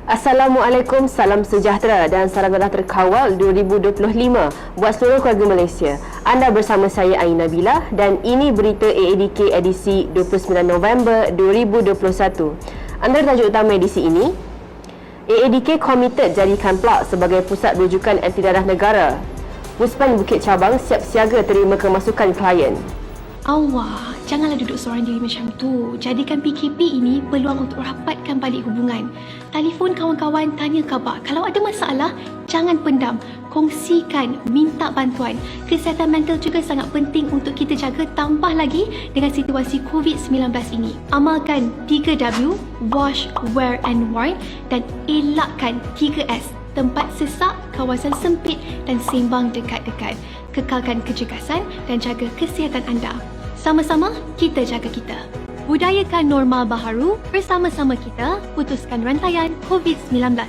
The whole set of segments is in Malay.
Assalamualaikum, salam sejahtera dan salam dadah terkawal 2025 buat seluruh keluarga Malaysia. Anda bersama saya Ain Nabila dan ini berita AADK edisi 29 November 2021. Antara tajuk utama edisi ini, AADK komited jadikan Perak sebagai pusat rujukan anti dadah negara. Puspan Bukit Cabang siap siaga terima kemasukan klien. Allah, janganlah duduk seorang diri macam tu. Jadikan PKP ini peluang untuk rapatkan balik hubungan. Telefon kawan-kawan, tanya khabar. Kalau ada masalah, jangan pendam. Kongsikan, minta bantuan. Kesihatan mental juga sangat penting untuk kita jaga, tambah lagi dengan situasi COVID-19 ini. Amalkan 3W, wash, wear and warn dan elakkan 3S. Tempat sesak, kawasan sempit dan sembang dekat-dekat. Kekalkan kecergasan dan jaga kesihatan anda. Sama-sama kita jaga kita. Budayakan normal baharu, bersama-sama kita putuskan rantaian COVID-19.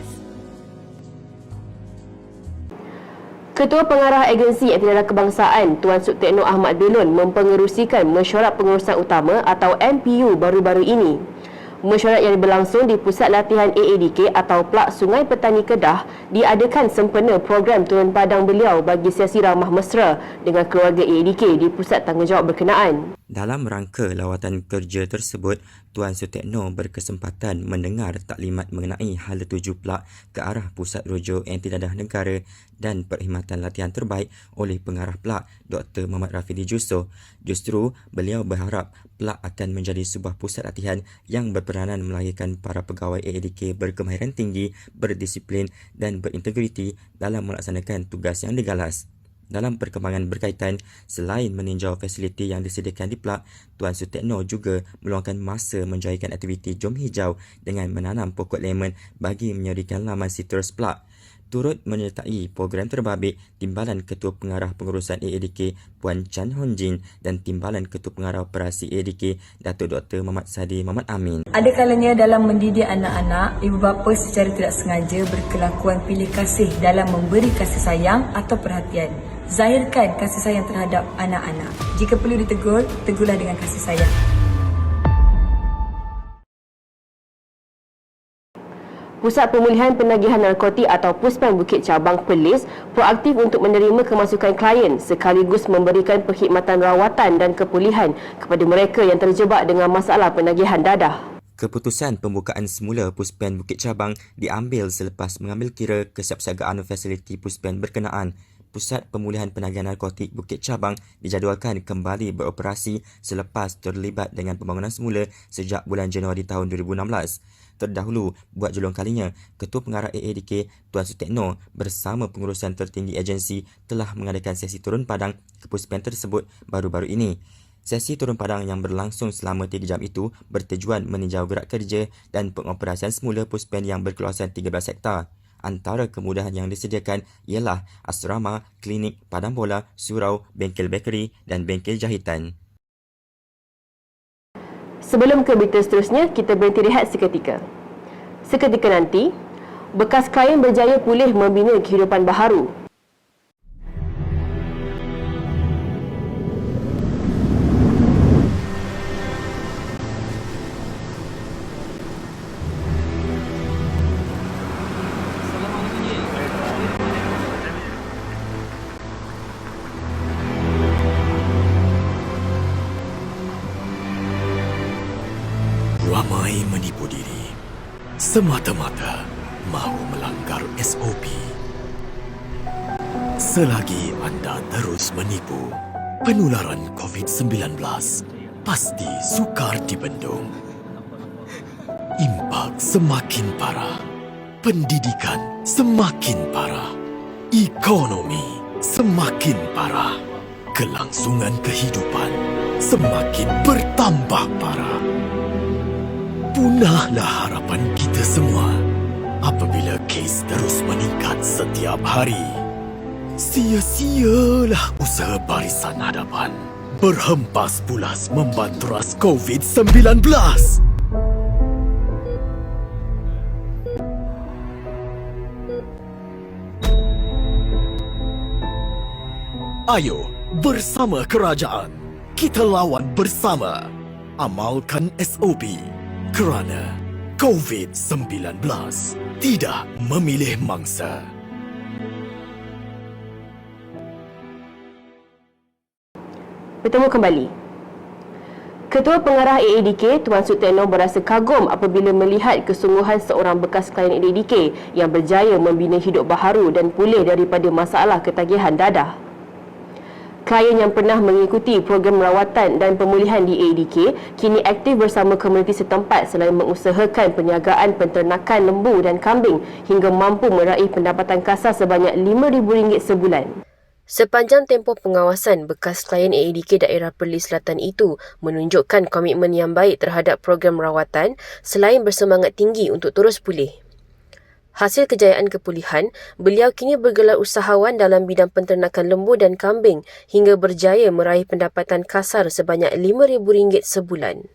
Ketua Pengarah Agensi Anti-Dadah Kebangsaan Tuan Sutekno Ahmad Belon mempengerusikan mesyuarat pengurusan utama atau MPU baru-baru ini. Mesyuarat yang berlangsung di Pusat Latihan AADK atau Plak Sungai Petani Kedah diadakan sempena program turun padang beliau bagi sesi ramah mesra dengan keluarga AADK di Pusat Tanggungjawab berkenaan. Dalam rangka lawatan kerja tersebut, Tuan Sutekno berkesempatan mendengar taklimat mengenai hala tuju Plak ke arah Pusat Rujuk Anti-Dadah Negara dan perkhidmatan latihan terbaik oleh Pengarah Plak Dr. Muhammad Rafidi Jusoh. Justru, beliau berharap Plak akan menjadi sebuah pusat latihan yang berperanan melahirkan para pegawai AADK berkemahiran tinggi, berdisiplin dan berintegriti dalam melaksanakan tugas yang digalas. Dalam perkembangan berkaitan, selain meninjau fasiliti yang disediakan di Plak, Tuan Sutekno juga meluangkan masa menjayakan aktiviti Jom Hijau dengan menanam pokok lemon bagi menyerikan laman sitrus Plak. Turut menyertai program terbabit Timbalan Ketua Pengarah Pengurusan AADK Puan Chan Hon Jin dan Timbalan Ketua Pengarah Operasi AADK Datuk Dr. Muhammad Sadi Muhammad Amin. Ada kalanya dalam mendidik anak-anak, ibu bapa secara tidak sengaja berkelakuan pilih kasih dalam memberi kasih sayang atau perhatian. Zahirkan kasih sayang terhadap anak-anak. Jika perlu ditegur, tegurlah dengan kasih sayang. Pusat Pemulihan Penagihan Narkotik atau Puspan Bukit Cabang Perlis proaktif untuk menerima kemasukan klien sekaligus memberikan perkhidmatan rawatan dan kepulihan kepada mereka yang terjebak dengan masalah penagihan dadah. Keputusan pembukaan semula Puspan Bukit Cabang diambil selepas mengambil kira kesiapsiagaan fasiliti Puspan berkenaan. Pusat Pemulihan Penagihan Narkotik Bukit Cabang dijadualkan kembali beroperasi selepas terlibat dengan pembangunan semula sejak bulan Januari tahun 2016. Terdahulu, buat julung kalinya, Ketua Pengarah AADK Tuan Sutekno bersama pengurusan tertinggi agensi telah mengadakan sesi turun padang ke Puspan tersebut baru-baru ini. Sesi turun padang yang berlangsung selama 3 jam itu bertujuan meninjau gerak kerja dan pengoperasian semula Puspan yang berkawasan 13 hektar. Antara kemudahan yang disediakan ialah asrama, klinik, padang bola, surau, bengkel bekeri dan bengkel jahitan. Sebelum ke berita seterusnya, kita berhenti rehat seketika. Seketika nanti, bekas klien berjaya pulih membina kehidupan baharu. Ramai menipu diri semata-mata mahu melanggar SOP. Selagi anda terus menipu, penularan COVID-19 pasti sukar dibendung. Impak semakin parah, pendidikan semakin parah, ekonomi semakin parah, kelangsungan kehidupan semakin bertambah parah. Punahlah harapan kita semua apabila kes terus meningkat setiap hari. Sia-sialah usaha barisan hadapan berhempas pulas membanteras COVID-19. Ayo, bersama kerajaan, kita lawan bersama. Amalkan SOP kerana COVID-19 tidak memilih mangsa. Bertemu kembali. Ketua Pengarah AADK, Tuan Sutekno berasa kagum apabila melihat kesungguhan seorang bekas klien AADK yang berjaya membina hidup baharu dan pulih daripada masalah ketagihan dadah. Klien yang pernah mengikuti program rawatan dan pemulihan di AADK kini aktif bersama komuniti setempat selain mengusahakan perniagaan penternakan lembu dan kambing hingga mampu meraih pendapatan kasar sebanyak RM5,000 sebulan. Sepanjang tempoh pengawasan, bekas klien AADK daerah Perlis Selatan itu menunjukkan komitmen yang baik terhadap program rawatan selain bersemangat tinggi untuk terus pulih. Hasil kejayaan kepulihan, beliau kini bergelar usahawan dalam bidang penternakan lembu dan kambing hingga berjaya meraih pendapatan kasar sebanyak RM5,000 sebulan.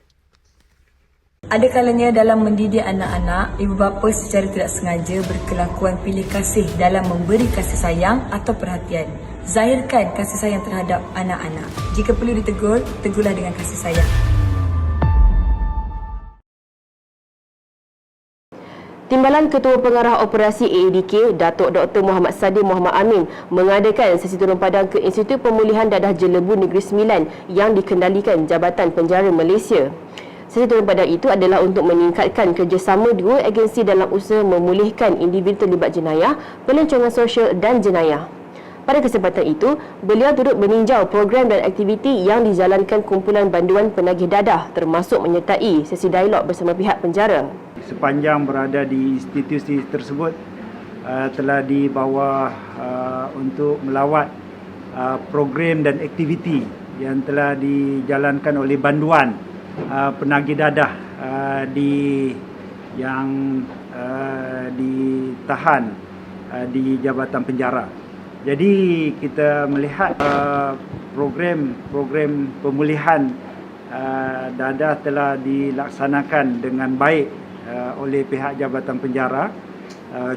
Ada kalanya dalam mendidik anak-anak, ibu bapa secara tidak sengaja berkelakuan pilih kasih dalam memberi kasih sayang atau perhatian. Zahirkan kasih sayang terhadap anak-anak. Jika perlu ditegur, tegurlah dengan kasih sayang. Timbalan Ketua Pengarah Operasi AADK, Datuk Dr. Muhammad Sadir Muhammad Amin mengadakan sesi turun padang ke Institut Pemulihan Dadah Jelebu Negeri Sembilan yang dikendalikan Jabatan Penjara Malaysia. Sesi turun padang itu adalah untuk meningkatkan kerjasama dua agensi dalam usaha memulihkan individu terlibat jenayah, pelancongan sosial dan jenayah. Pada kesempatan itu, beliau turut meninjau program dan aktiviti yang dijalankan kumpulan banduan penagih dadah termasuk menyertai sesi dialog bersama pihak penjara. Sepanjang berada di institusi tersebut telah dibawa untuk melawat program dan aktiviti yang telah dijalankan oleh banduan penagih dadah yang ditahan di Jabatan Penjara. Jadi kita melihat program pemulihan dadah telah dilaksanakan dengan baik oleh pihak Jabatan Penjara.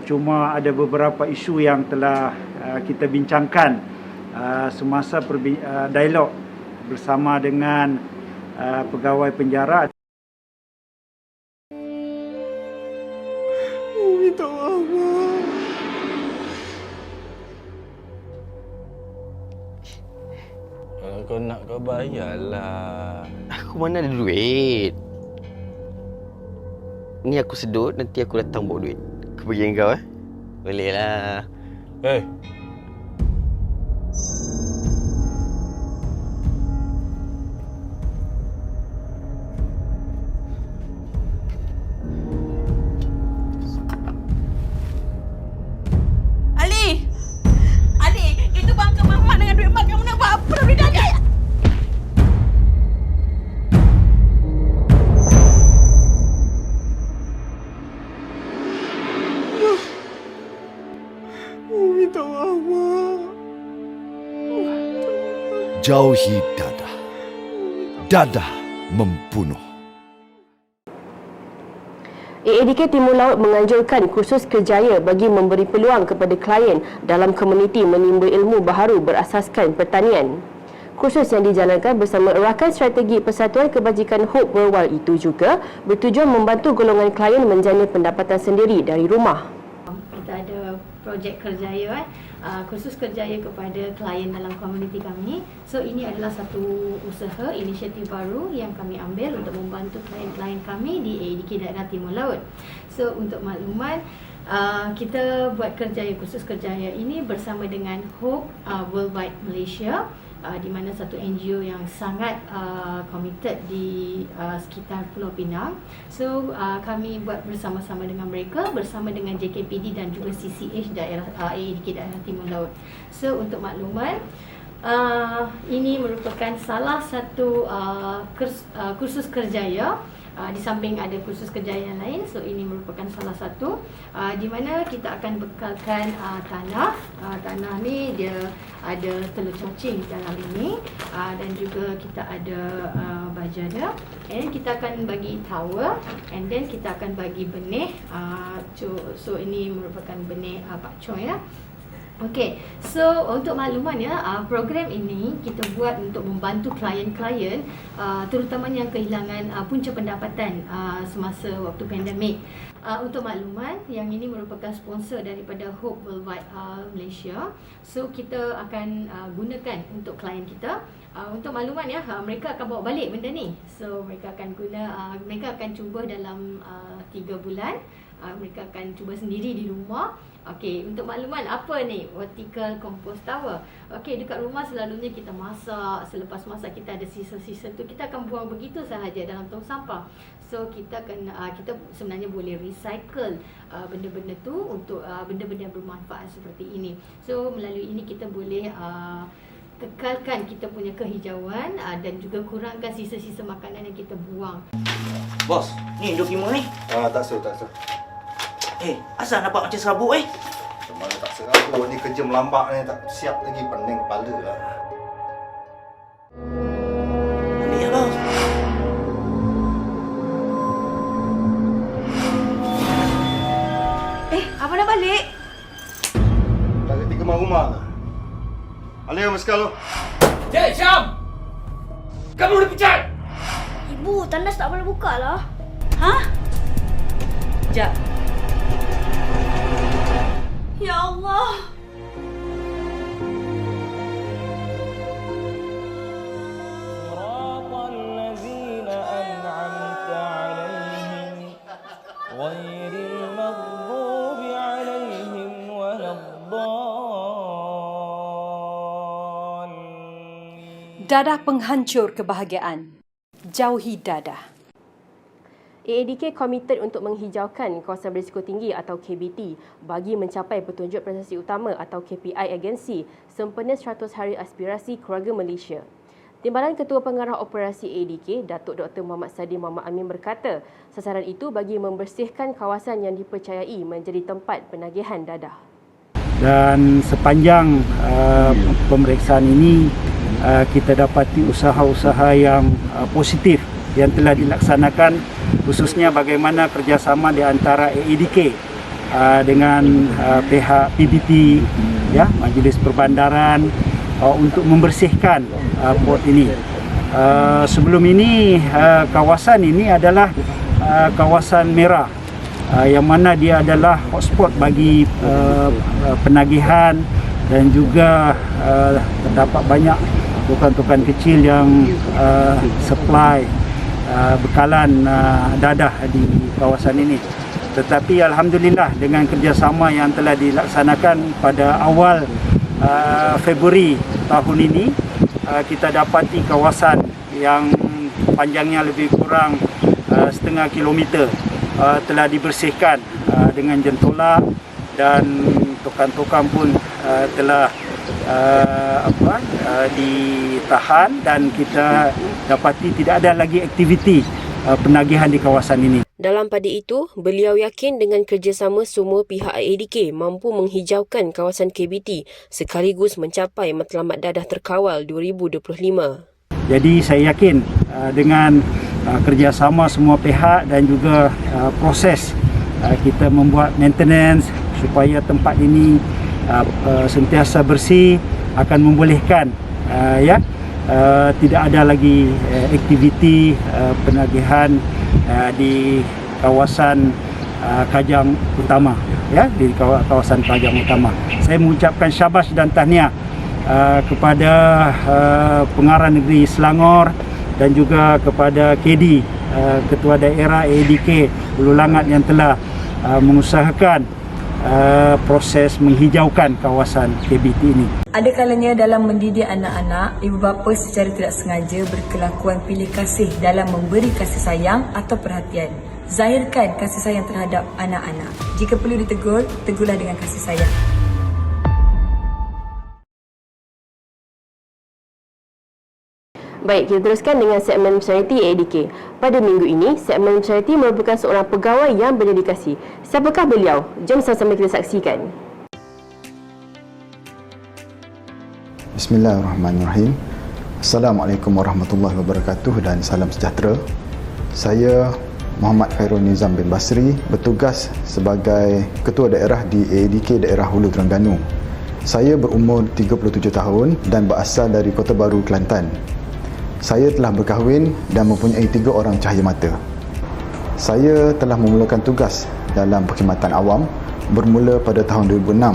Cuma ada beberapa isu yang telah kita bincangkan semasa dialog bersama dengan pegawai penjara. Minta maaf. Kalau kau nak kau bayarlah. Aku mana ada duit. Ni aku sedut, nanti aku datang bawa duit. Aku bagi kau Boleh lah. Eh, Ali! Ali! Itu bangka Mahmat dengan duit mak kamu nak buat apa dah benda ni? Minta maaf. Jauhi dadah. Dadah membunuh. AADK Timur Laut menganjurkan kursus kerjaya bagi memberi peluang kepada klien dalam komuniti menimba ilmu baharu berasaskan pertanian. Kursus yang dijalankan bersama Rakan Strategi Persatuan Kebajikan Hope Worldwide itu juga bertujuan membantu golongan klien menjana pendapatan sendiri dari rumah. Kita ada projek kerjaya, kursus kerjaya kepada klien dalam komuniti kami. So ini adalah satu usaha, inisiatif baru yang kami ambil untuk membantu klien-klien kami di AADK Daerah Timur Laut. So untuk makluman, kita buat kerjaya, kursus kerjaya ini bersama dengan Hope Worldwide Malaysia, di mana satu NGO yang sangat committed di sekitar Pulau Pinang. So kami buat bersama-sama dengan mereka, bersama dengan JKPD dan juga CCH daerah AADK Daerah Timur Laut. So untuk makluman, ini merupakan salah satu kursus kerjaya. Di samping ada kursus kerjaya yang lain, so ini merupakan salah satu di mana kita akan bekalkan tanah. Tanah ni dia ada telur cacing dalam ini, dan juga kita ada bajada, and kita akan bagi tower, and then kita akan bagi benih. So ini merupakan benih pakcoy ya. Okey, so untuk makluman ya, program ini kita buat untuk membantu klien-klien terutamanya yang kehilangan punca pendapatan semasa waktu pandemik. Untuk makluman, yang ini merupakan sponsor daripada Hope Worldwide Malaysia. So kita akan gunakan untuk klien kita. Untuk makluman ya, mereka akan bawa balik benda ni. So mereka akan mereka akan cuba dalam 3 bulan. Mereka akan cuba sendiri di rumah. Okey, untuk makluman apa ni vertical compost tower. Okey, dekat rumah selalunya kita masak, selepas masak kita ada sisa-sisa tu kita akan buang begitu sahaja dalam tong sampah. So kita sebenarnya boleh recycle benda-benda tu untuk benda-benda yang bermanfaat seperti ini. So melalui ini kita boleh kekalkan kita punya kehijauan dan juga kurangkan sisa-sisa makanan yang kita buang. Bos, ni dokumen ni. Tak suruh. Asal nampak macam serabut Mana tak serabut ni, kerja melambak ni, tak siap lagi, pening kepala lah. Ambil ya, bos. Abang dah balik? Dah reti kemas rumah lah. Alih yang meskal tu. Cik Syam! Kamu dipecat! Ibu, tandas tak boleh buka lah. Hah? Sekejap. Ya Allah. Dadah penghancur kebahagiaan. Jauhi dadah. AADK komited untuk menghijaukan kawasan berisiko tinggi atau KBT bagi mencapai petunjuk prestasi utama atau KPI agensi sempena 100 Hari Aspirasi Keluarga Malaysia. Timbalan Ketua Pengarah Operasi AADK, Datuk Dr. Muhammad Sadi Muhammad Amin berkata, sasaran itu bagi membersihkan kawasan yang dipercayai menjadi tempat penagihan dadah. Dan sepanjang pemeriksaan ini, kita dapati usaha-usaha yang positif yang telah dilaksanakan, khususnya bagaimana kerjasama di antara AADK dengan pihak PBT, ya, Majlis Perbandaran, untuk membersihkan port ini. Sebelum ini kawasan ini adalah kawasan merah, yang mana dia adalah hotspot bagi penagihan dan juga terdapat banyak tukan-tukan kecil yang supply bekalan dadah di kawasan ini. Tetapi alhamdulillah dengan kerjasama yang telah dilaksanakan pada awal Februari tahun ini, kita dapati kawasan yang panjangnya lebih kurang setengah kilometer telah dibersihkan dengan jentolak, dan tukan-tukan pun telah ditahan, dan kita dapati tidak ada lagi aktiviti penagihan di kawasan ini. Dalam pada itu, beliau yakin dengan kerjasama semua pihak AADK mampu menghijaukan kawasan KBT sekaligus mencapai matlamat dadah terkawal 2025. Jadi saya yakin dengan kerjasama semua pihak dan juga proses kita membuat maintenance supaya tempat ini sentiasa bersih akan membolehkan tidak ada lagi aktiviti penagihan di kawasan Kajang Utama, ya, di kawasan Kajang Utama. Saya mengucapkan syabas dan tahniah kepada Pengarah Negeri Selangor dan juga kepada KD, Ketua Daerah AADK Hulu Langat yang telah mengusahakan proses menghijaukan kawasan KBT ini. Ada kalanya dalam mendidik anak-anak, ibu bapa secara tidak sengaja berkelakuan pilih kasih dalam memberi kasih sayang atau perhatian. Zahirkan kasih sayang terhadap anak-anak. Jika perlu ditegur, tegurlah dengan kasih sayang. Baik, kita teruskan dengan segmen Charity AADK. Pada minggu ini, segmen Charity merupakan seorang pegawai yang berdedikasi. Siapakah beliau? Jom sama-sama kita saksikan. Bismillahirrahmanirrahim. Assalamualaikum warahmatullahi wabarakatuh dan salam sejahtera. Saya Muhammad Khairul Nizam bin Basri, bertugas sebagai Ketua Daerah di AADK Daerah Hulu Terengganu. Saya berumur 37 tahun dan berasal dari Kota Baru, Kelantan. Saya telah berkahwin dan mempunyai 3 orang cahaya mata. Saya telah memulakan tugas dalam perkhidmatan awam bermula pada tahun 2006,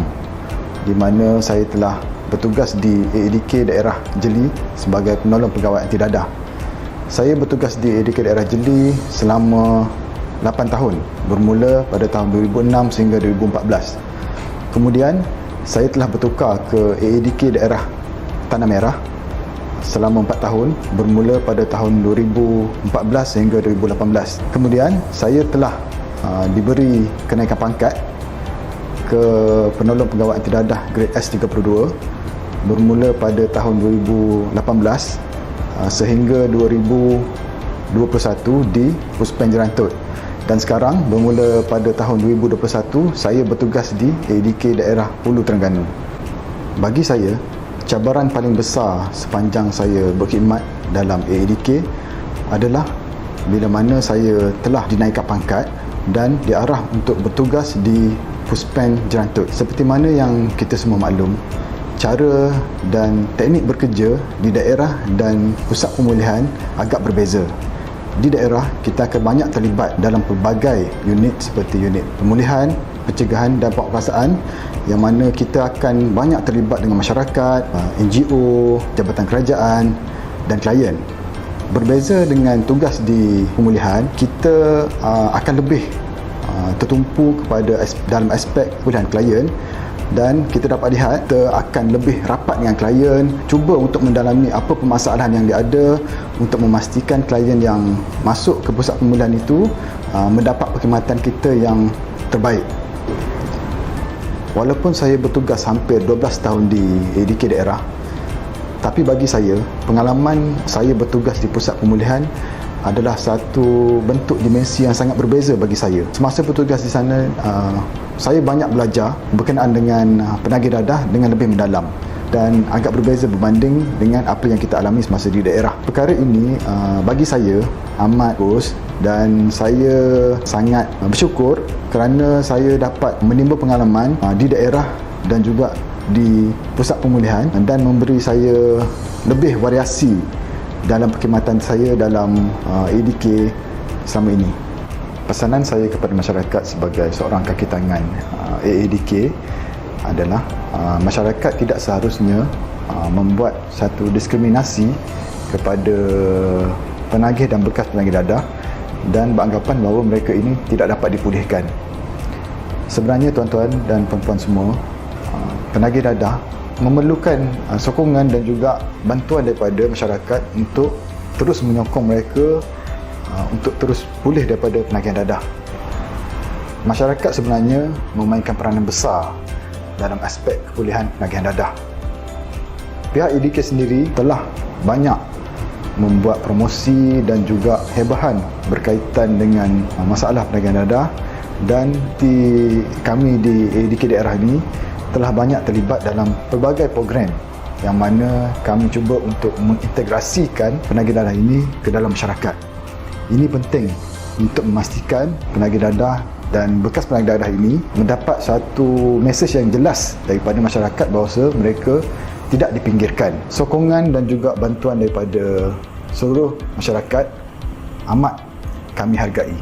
di mana saya telah bertugas di AEDK daerah Jeli sebagai penolong pegawai anti dadah. Saya bertugas di AEDK daerah Jeli selama 8 tahun, bermula pada tahun 2006 sehingga 2014. Kemudian, saya telah bertukar ke AEDK daerah Tanah Merah selama 4 tahun, bermula pada tahun 2014 sehingga 2018. Kemudian, saya telah diberi kenaikan pangkat ke penolong pegawai anti dadah grade S32 bermula pada tahun 2018 sehingga 2021 di Puspen Jerantut. Dan sekarang bermula pada tahun 2021 saya bertugas di AEDK daerah Hulu Terengganu. Bagi saya, cabaran paling besar sepanjang saya berkhidmat dalam AEDK adalah bila mana saya telah dinaikkan pangkat dan diarah untuk bertugas di Puspen Jerantut. Seperti mana yang kita semua maklum, cara dan teknik bekerja di daerah dan pusat pemulihan agak berbeza. Di daerah, kita akan banyak terlibat dalam pelbagai unit seperti unit pemulihan, pencegahan dan penguasaan, yang mana kita akan banyak terlibat dengan masyarakat, NGO, jabatan kerajaan dan klien. Berbeza dengan tugas di pemulihan, kita akan lebih tertumpu kepada dalam aspek pemulihan klien, dan kita dapat lihat kita akan lebih rapat dengan klien, cuba untuk mendalami apa permasalahan yang dia ada untuk memastikan klien yang masuk ke pusat pemulihan itu mendapat perkhidmatan kita yang terbaik. Walaupun saya bertugas hampir 12 tahun di AEDK daerah, tapi bagi saya, pengalaman saya bertugas di pusat pemulihan adalah satu bentuk dimensi yang sangat berbeza bagi saya. Semasa bertugas di sana, saya banyak belajar berkenaan dengan penagih dadah dengan lebih mendalam dan agak berbeza berbanding dengan apa yang kita alami semasa di daerah. Perkara ini bagi saya amat bagus dan saya sangat bersyukur kerana saya dapat menimba pengalaman di daerah dan juga di pusat pemulihan dan memberi saya lebih variasi dalam perkhidmatan saya dalam AEDK selama ini. Pesanan saya kepada masyarakat sebagai seorang kaki tangan AEDK adalah masyarakat tidak seharusnya membuat satu diskriminasi kepada penagih dan bekas penagih dadah dan beranggapan bahawa mereka ini tidak dapat dipulihkan. Sebenarnya tuan-tuan dan puan-puan semua, penagih dadah memerlukan sokongan dan juga bantuan daripada masyarakat untuk terus menyokong mereka untuk terus pulih daripada penagihan dadah. Masyarakat sebenarnya memainkan peranan besar dalam aspek kepulihan penagihan dadah. Pihak AEDK sendiri telah banyak membuat promosi dan juga hebahan berkaitan dengan masalah penagihan dadah, dan kami di AEDK daerah ini telah banyak terlibat dalam pelbagai program yang mana kami cuba untuk mengintegrasikan penagih dadah ini ke dalam masyarakat. Ini penting untuk memastikan penagih dadah dan bekas penagih dadah ini mendapat satu mesej yang jelas daripada masyarakat bahawa mereka tidak dipinggirkan. Sokongan dan juga bantuan daripada seluruh masyarakat amat kami hargai.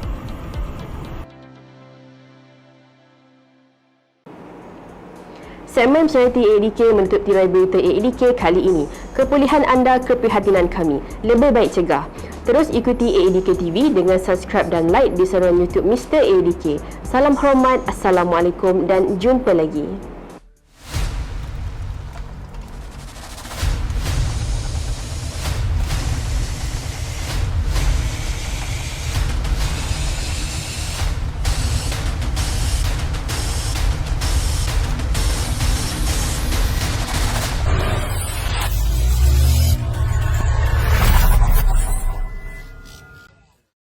Segmen Charity AEDK menutup tirai berita AEDK kali ini. Kepulihan anda, keprihatinan kami. Lebih baik cegah. Terus ikuti AEDK TV dengan subscribe dan like di saluran YouTube Mr. AEDK. Salam hormat, Assalamualaikum dan jumpa lagi.